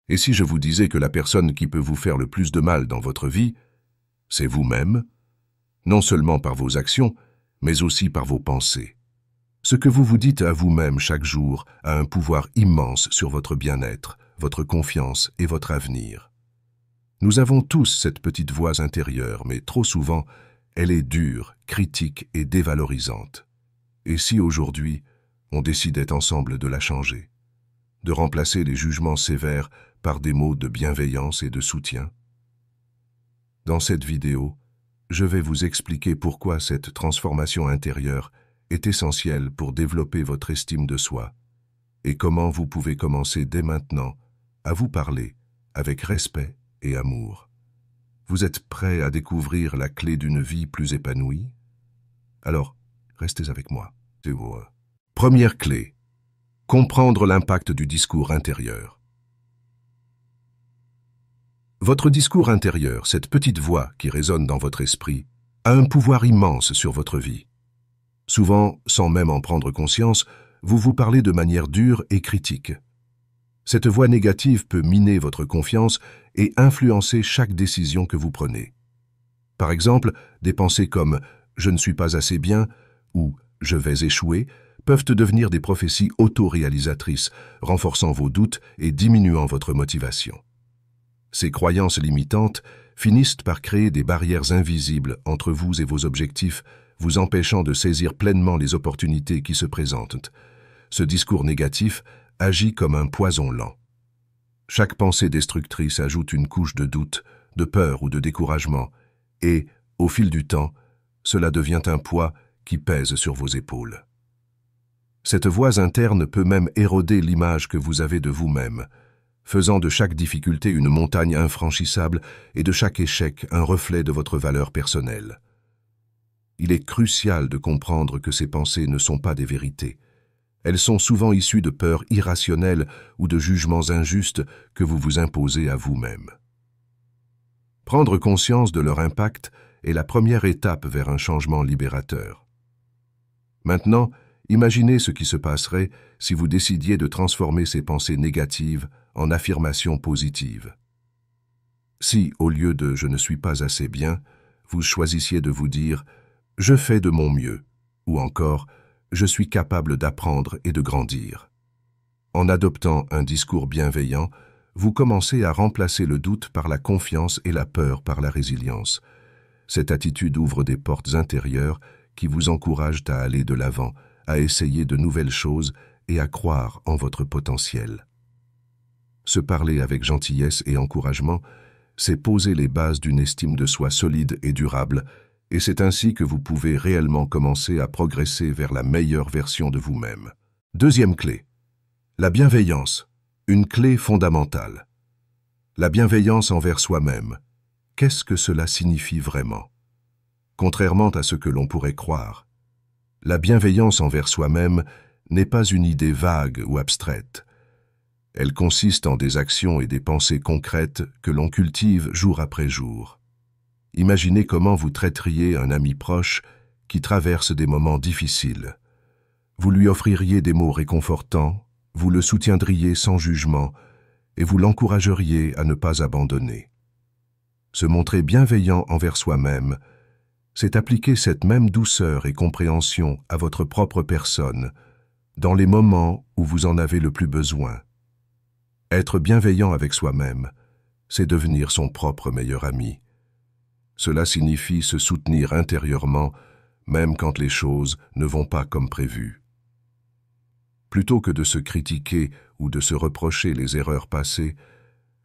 Et si je vous disais que la personne qui peut vous faire le plus de mal dans votre vie, c'est vous-même, non seulement par vos actions, mais aussi par vos pensées. Ce que vous vous dites à vous-même chaque jour a un pouvoir immense sur votre bien-être, votre confiance et votre avenir. Nous avons tous cette petite voix intérieure, mais trop souvent, elle est dure, critique et dévalorisante. Et si aujourd'hui, on décidait ensemble de la changer, de remplacer les jugements sévères par des mots de bienveillance et de soutien? Dans cette vidéo, je vais vous expliquer pourquoi cette transformation intérieure est essentielle pour développer votre estime de soi et comment vous pouvez commencer dès maintenant à vous parler avec respect et amour. Vous êtes prêt à découvrir la clé d'une vie plus épanouie? Alors, restez avec moi. Première clé, comprendre l'impact du discours intérieur. Votre discours intérieur, cette petite voix qui résonne dans votre esprit, a un pouvoir immense sur votre vie. Souvent, sans même en prendre conscience, vous vous parlez de manière dure et critique. Cette voix négative peut miner votre confiance et influencer chaque décision que vous prenez. Par exemple, des pensées comme « je ne suis pas assez bien » ou « je vais échouer » peuvent devenir des prophéties autoréalisatrices, renforçant vos doutes et diminuant votre motivation. Ces croyances limitantes finissent par créer des barrières invisibles entre vous et vos objectifs, vous empêchant de saisir pleinement les opportunités qui se présentent. Ce discours négatif agit comme un poison lent. Chaque pensée destructrice ajoute une couche de doute, de peur ou de découragement, et, au fil du temps, cela devient un poids qui pèse sur vos épaules. Cette voix interne peut même éroder l'image que vous avez de vous-même, faisant de chaque difficulté une montagne infranchissable et de chaque échec un reflet de votre valeur personnelle. Il est crucial de comprendre que ces pensées ne sont pas des vérités. Elles sont souvent issues de peurs irrationnelles ou de jugements injustes que vous vous imposez à vous-même. Prendre conscience de leur impact est la première étape vers un changement libérateur. Maintenant, imaginez ce qui se passerait si vous décidiez de transformer ces pensées négatives en affirmations positives. Si, au lieu de « je ne suis pas assez bien », vous choisissiez de vous dire « je fais de mon mieux » ou encore « je suis capable d'apprendre et de grandir ». En adoptant un discours bienveillant, vous commencez à remplacer le doute par la confiance et la peur par la résilience. Cette attitude ouvre des portes intérieures qui vous encouragent à aller de l'avant, à essayer de nouvelles choses et à croire en votre potentiel. Se parler avec gentillesse et encouragement, c'est poser les bases d'une estime de soi solide et durable, et c'est ainsi que vous pouvez réellement commencer à progresser vers la meilleure version de vous-même. Deuxième clé, la bienveillance, une clé fondamentale. La bienveillance envers soi-même, qu'est-ce que cela signifie vraiment? Contrairement à ce que l'on pourrait croire, la bienveillance envers soi-même n'est pas une idée vague ou abstraite. Elle consiste en des actions et des pensées concrètes que l'on cultive jour après jour. Imaginez comment vous traiteriez un ami proche qui traverse des moments difficiles. Vous lui offririez des mots réconfortants, vous le soutiendriez sans jugement et vous l'encourageriez à ne pas abandonner. Se montrer bienveillant envers soi-même, c'est appliquer cette même douceur et compréhension à votre propre personne, dans les moments où vous en avez le plus besoin. Être bienveillant avec soi-même, c'est devenir son propre meilleur ami. Cela signifie se soutenir intérieurement, même quand les choses ne vont pas comme prévu. Plutôt que de se critiquer ou de se reprocher les erreurs passées,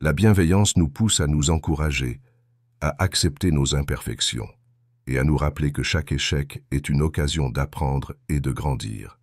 la bienveillance nous pousse à nous encourager, à accepter nos imperfections et à nous rappeler que chaque échec est une occasion d'apprendre et de grandir.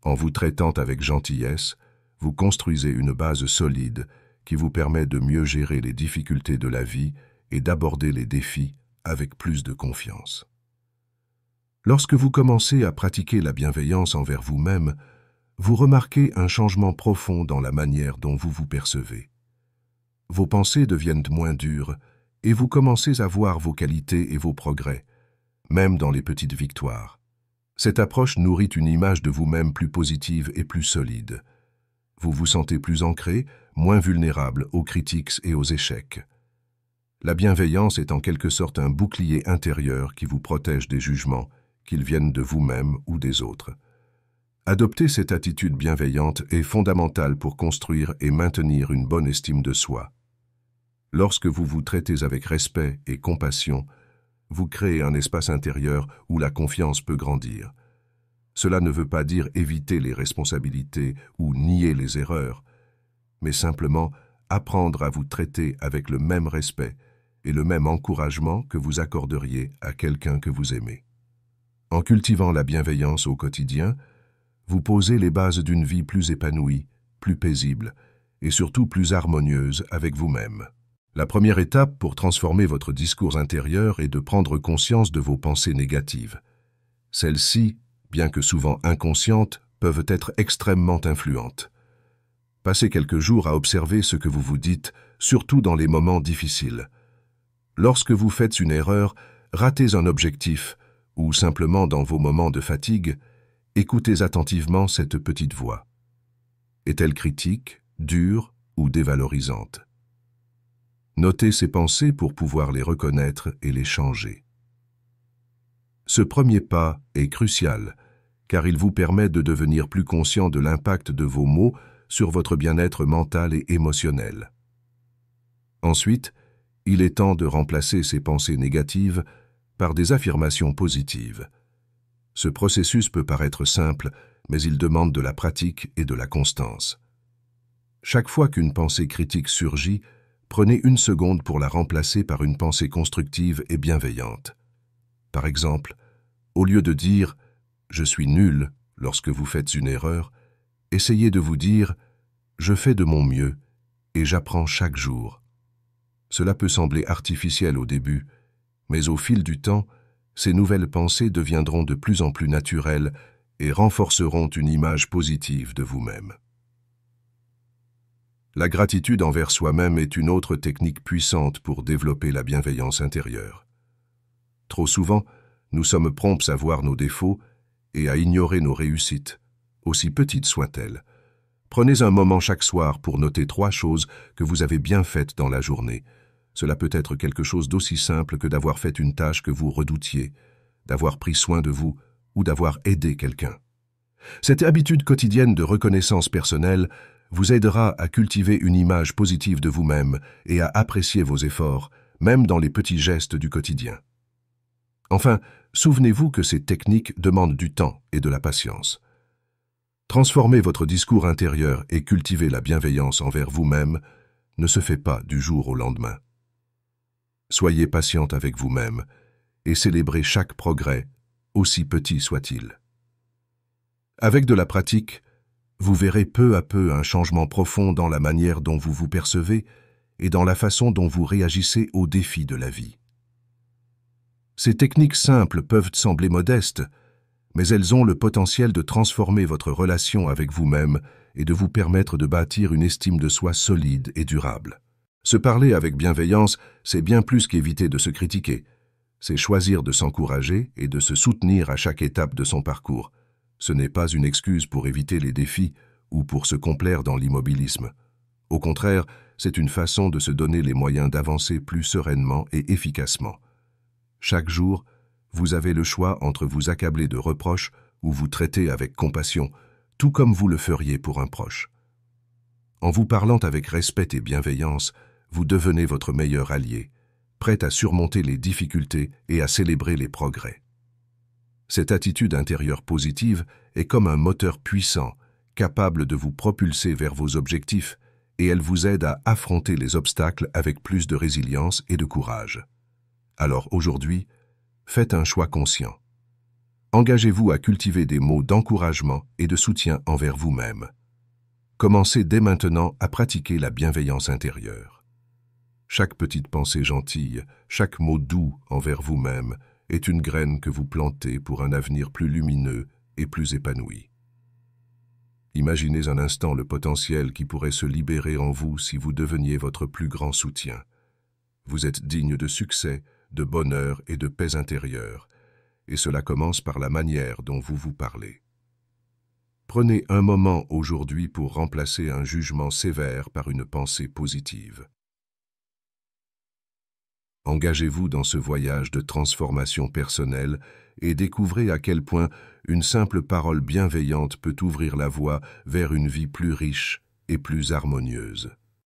En vous traitant avec gentillesse, vous construisez une base solide qui vous permet de mieux gérer les difficultés de la vie et d'aborder les défis avec plus de confiance. Lorsque vous commencez à pratiquer la bienveillance envers vous-même, vous remarquez un changement profond dans la manière dont vous vous percevez. Vos pensées deviennent moins dures et vous commencez à voir vos qualités et vos progrès, même dans les petites victoires. Cette approche nourrit une image de vous-même plus positive et plus solide. Vous vous sentez plus ancré, moins vulnérable aux critiques et aux échecs. La bienveillance est en quelque sorte un bouclier intérieur qui vous protège des jugements, qu'ils viennent de vous-même ou des autres. Adopter cette attitude bienveillante est fondamental pour construire et maintenir une bonne estime de soi. Lorsque vous vous traitez avec respect et compassion, vous créez un espace intérieur où la confiance peut grandir. Cela ne veut pas dire éviter les responsabilités ou nier les erreurs, mais simplement apprendre à vous traiter avec le même respect et le même encouragement que vous accorderiez à quelqu'un que vous aimez. En cultivant la bienveillance au quotidien, vous posez les bases d'une vie plus épanouie, plus paisible et surtout plus harmonieuse avec vous-même. La première étape pour transformer votre discours intérieur est de prendre conscience de vos pensées négatives. Celles-ci, bien que souvent inconscientes, peuvent être extrêmement influentes. Passez quelques jours à observer ce que vous vous dites, surtout dans les moments difficiles. Lorsque vous faites une erreur, ratez un objectif, ou simplement dans vos moments de fatigue, écoutez attentivement cette petite voix. Est-elle critique, dure ou dévalorisante? Notez ces pensées pour pouvoir les reconnaître et les changer. Ce premier pas est crucial, car il vous permet de devenir plus conscient de l'impact de vos mots sur votre bien-être mental et émotionnel. Ensuite, il est temps de remplacer ces pensées négatives par des affirmations positives. Ce processus peut paraître simple, mais il demande de la pratique et de la constance. Chaque fois qu'une pensée critique surgit, prenez une seconde pour la remplacer par une pensée constructive et bienveillante. Par exemple, au lieu de dire « je suis nul » lorsque vous faites une erreur, essayez de vous dire « je fais de mon mieux et j'apprends chaque jour ». Cela peut sembler artificiel au début, mais au fil du temps, ces nouvelles pensées deviendront de plus en plus naturelles et renforceront une image positive de vous-même. La gratitude envers soi-même est une autre technique puissante pour développer la bienveillance intérieure. Trop souvent, nous sommes prompts à voir nos défauts et à ignorer nos réussites, aussi petites soient-elles. Prenez un moment chaque soir pour noter 3 choses que vous avez bien faites dans la journée. Cela peut être quelque chose d'aussi simple que d'avoir fait une tâche que vous redoutiez, d'avoir pris soin de vous ou d'avoir aidé quelqu'un. Cette habitude quotidienne de reconnaissance personnelle vous aidera à cultiver une image positive de vous-même et à apprécier vos efforts, même dans les petits gestes du quotidien. Enfin, souvenez-vous que ces techniques demandent du temps et de la patience. Transformer votre discours intérieur et cultiver la bienveillance envers vous-même ne se fait pas du jour au lendemain. Soyez patiente avec vous-même et célébrez chaque progrès, aussi petit soit-il. Avec de la pratique, vous verrez peu à peu un changement profond dans la manière dont vous vous percevez et dans la façon dont vous réagissez aux défis de la vie. Ces techniques simples peuvent sembler modestes, mais elles ont le potentiel de transformer votre relation avec vous-même et de vous permettre de bâtir une estime de soi solide et durable. Se parler avec bienveillance, c'est bien plus qu'éviter de se critiquer. C'est choisir de s'encourager et de se soutenir à chaque étape de son parcours. Ce n'est pas une excuse pour éviter les défis ou pour se complaire dans l'immobilisme. Au contraire, c'est une façon de se donner les moyens d'avancer plus sereinement et efficacement. Chaque jour, vous avez le choix entre vous accabler de reproches ou vous traiter avec compassion, tout comme vous le feriez pour un proche. En vous parlant avec respect et bienveillance, vous devenez votre meilleur allié, prêt à surmonter les difficultés et à célébrer les progrès. Cette attitude intérieure positive est comme un moteur puissant, capable de vous propulser vers vos objectifs, et elle vous aide à affronter les obstacles avec plus de résilience et de courage. Alors aujourd'hui, faites un choix conscient. Engagez-vous à cultiver des mots d'encouragement et de soutien envers vous-même. Commencez dès maintenant à pratiquer la bienveillance intérieure. Chaque petite pensée gentille, chaque mot doux envers vous-même est une graine que vous plantez pour un avenir plus lumineux et plus épanoui. Imaginez un instant le potentiel qui pourrait se libérer en vous si vous deveniez votre plus grand soutien. Vous êtes digne de succès, de bonheur et de paix intérieure, et cela commence par la manière dont vous vous parlez. Prenez un moment aujourd'hui pour remplacer un jugement sévère par une pensée positive. Engagez-vous dans ce voyage de transformation personnelle et découvrez à quel point une simple parole bienveillante peut ouvrir la voie vers une vie plus riche et plus harmonieuse.